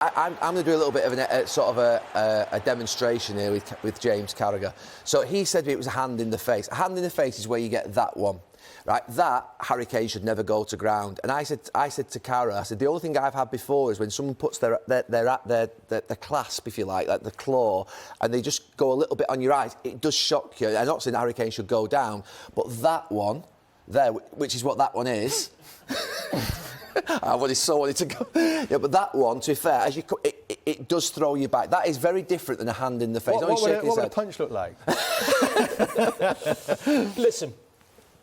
I'm going to do a little bit of a demonstration here with James Carragher. So he said it was a hand in the face. A hand in the face is where you get that one. Right, that Harry Kane should never go to ground. And I said to Carragher, I said the only thing I've had before is when someone puts their clasp, if you like the claw, and they just go a little bit on your eyes. It does shock you. I'm not saying Harry Kane should go down, but that one there, which is what that one is. I wanted to go. Yeah, but that one, to be fair, as it does throw you back. That is very different than a hand in the face. What would a punch look like? Listen.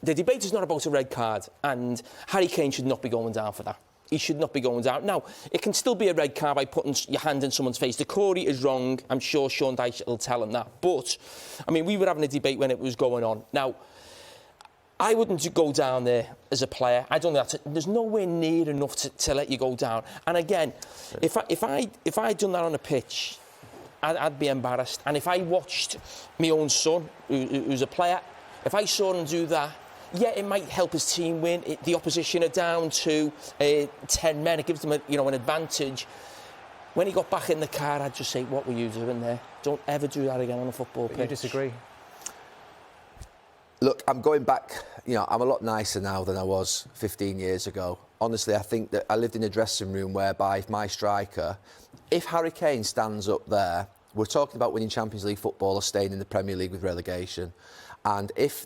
The debate is not about a red card, and Harry Kane should not be going down for that. He should not be going down. Now, it can still be a red card by putting your hand in someone's face. Doucoure is wrong. I'm sure Sean Dyche will tell him that. But, I mean, we were having a debate when it was going on. Now, I wouldn't go down there as a player. I don't know. There's nowhere near enough to let you go down. And again, if I'd done that on a pitch, I'd be embarrassed. And if I watched my own son, who's a player, if I saw him do that, yeah, it might help his team win. The opposition are down to 10 men. It gives them an advantage. When he got back in the car, I'd just say, what were you doing there? Don't ever do that again on a football pitch. You disagree? Look, I'm going back, I'm a lot nicer now than I was 15 years ago. Honestly, I think that I lived in a dressing room whereby my striker, if Harry Kane stands up there, we're talking about winning Champions League football or staying in the Premier League with relegation. And if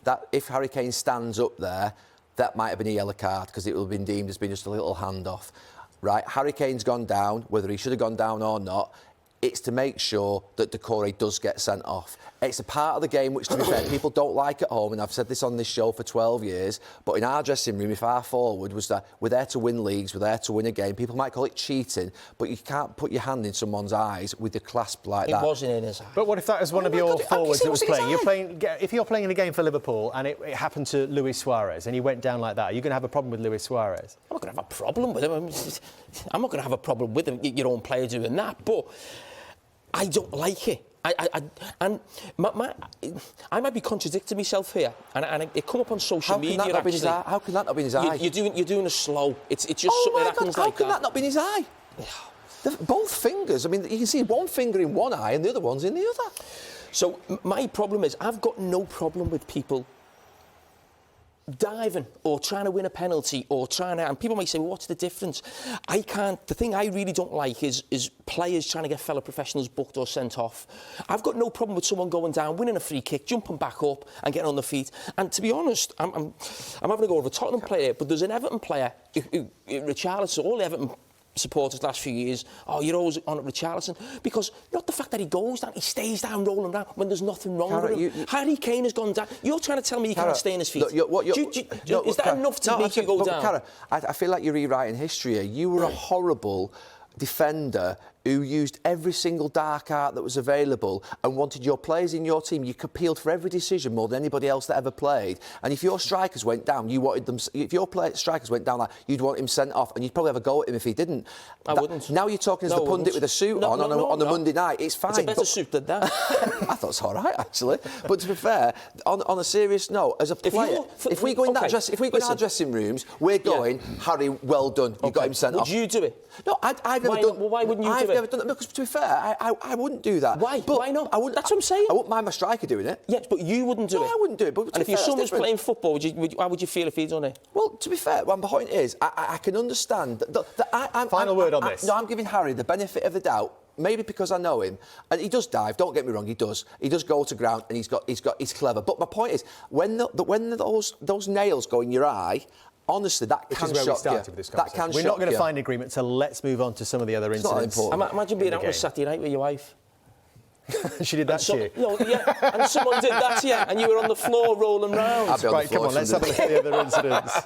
Harry Kane stands up there, that might have been a yellow card because it will have been deemed as being just a little handoff. Right? Harry Kane's gone down, whether he should have gone down or not. It's to make sure that Doucoure does get sent off. It's a part of the game which, to be fair, people don't like at home, and I've said this on this show for 12 years, but in our dressing room, if our forward was that we're there to win leagues, we're there to win a game, people might call it cheating, but you can't put your hand in someone's eyes with the clasp like that. It wasn't in his eye. But what if that was one of your forwards that was playing? If you're playing in a game for Liverpool and it happened to Luis Suarez and he went down like that, are you going to have a problem with Luis Suarez? I'm not going to have a problem with him. I'm not going to have a problem with him, your own player doing that, but I don't like it. I might be contradicting myself here, and it come up on social media. How can that not be in his eye? You're doing a slow. It's just something that happens like that. How can that not be in his eye? Both fingers. I mean, you can see one finger in one eye and the other one's in the other. So my problem is, I've got no problem with people diving or trying to win a penalty or and people might say, well, what's the difference? The thing I really don't like is players trying to get fellow professionals booked or sent off. I've got no problem with someone going down, winning a free kick, jumping back up and getting on the feet. And to be honest, I'm having to go over a Tottenham player, but there's an Everton player, Richarlison, all the Everton supporters the last few years, you're always on at Richarlison, because not the fact that he goes down, he stays down rolling around when there's nothing wrong with him. Harry Kane has gone down. You're trying to tell me he can't stay on his feet. Look, is that enough to make you go down? Carragher, I feel like you're rewriting history here. You were a horrible defender who used every single dark art that was available and wanted your players in your team. You appealed for every decision more than anybody else that ever played. And if your strikers went down, you wanted them. If your strikers went down, you'd want him sent off, and you'd probably have a go at him if he didn't. I wouldn't. Now you're talking as the pundit with a suit on a Monday night. It's fine. It's a better suit than that. I thought it's all right, actually. But to be fair, on a serious note, as a player, if we go in our dressing rooms, we're going, Harry, well done. You got him sent off. Would you do it? No, I've never done. Well, why wouldn't you do it? I've never done it because, to be fair, I wouldn't do that. Why? But Why not? I wouldn't. That's what I'm saying. I wouldn't mind my striker doing it. Yes, but you wouldn't do it. No, I wouldn't do it. But and if your son was playing football, how would you feel if he'd done it? Well, to be fair, one point is, I can understand that. Final word on this. No, I'm giving Harry the benefit of the doubt. Maybe because I know him, and he does dive. Don't get me wrong, he does. He does go to ground, and he's clever. But my point is, when those nails go in your eye. Honestly, that can shock you. That can shock you. We're not going to find agreement, so let's move on to some of the other incidents. Imagine being out on a Saturday night with your wife. She did that to you? No, yeah, and someone did that to you, and you were on the floor rolling round. Right, come on, let's have a look at the other incidents.